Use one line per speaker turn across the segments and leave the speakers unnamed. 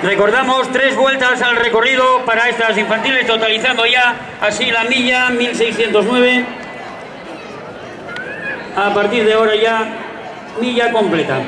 Recordamos 3 vueltas al recorrido para estas infantiles, totalizando ya así la milla 1609. A partir de ahora ya milla completa.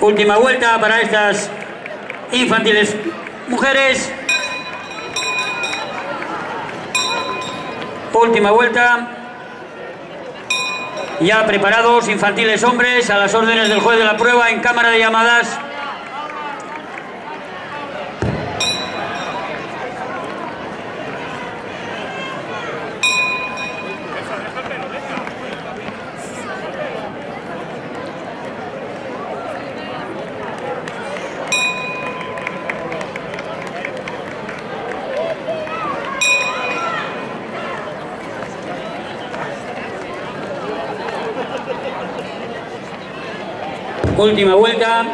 Última vuelta para estas infantiles mujeres. Última vuelta. Ya preparados, infantiles hombres, a las órdenes del juez de la prueba en cámara de llamadas. Última vuelta.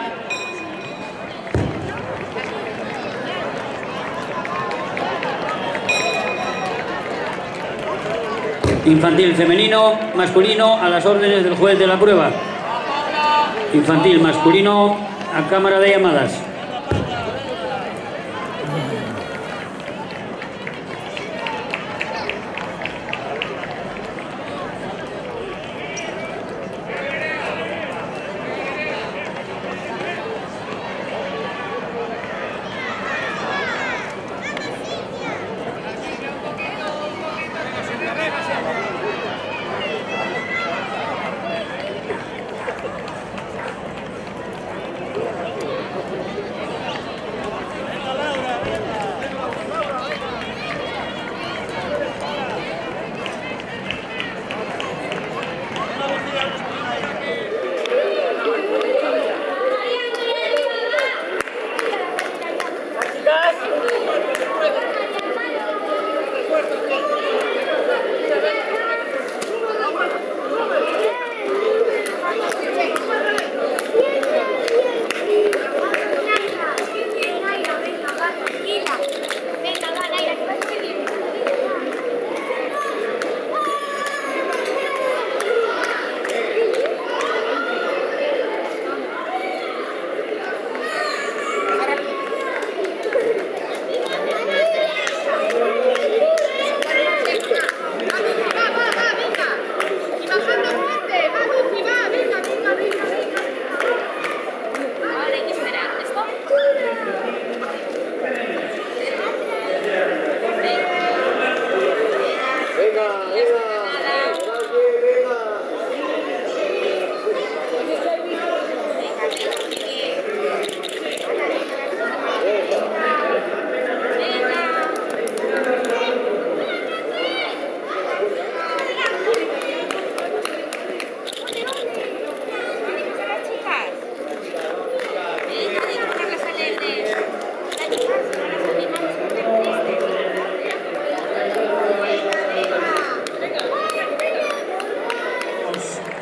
Infantil femenino, masculino, a las órdenes del juez de la prueba. Infantil masculino, a cámara de llamadas.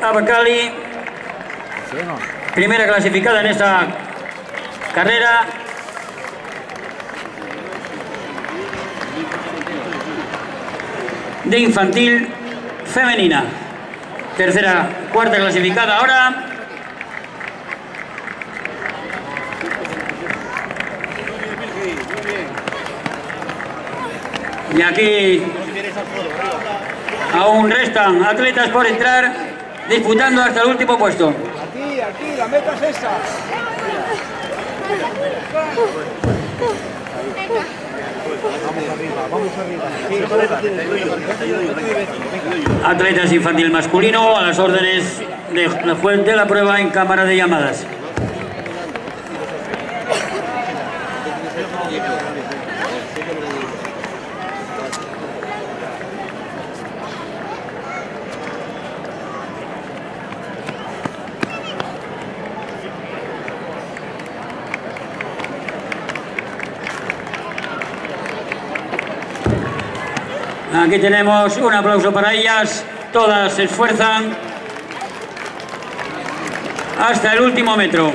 Abacali, primera clasificada en esta carrera. De infantil femenina. Cuarta clasificada ahora. Y aquí aún restan atletas por entrar, disputando hasta el último puesto.
Aquí, la meta es esa. Vamos arriba.
Atletas infantil masculino a las órdenes del juez de la prueba en cámara de llamadas. Aquí tenemos un aplauso para ellas, todas se esfuerzan hasta el último metro.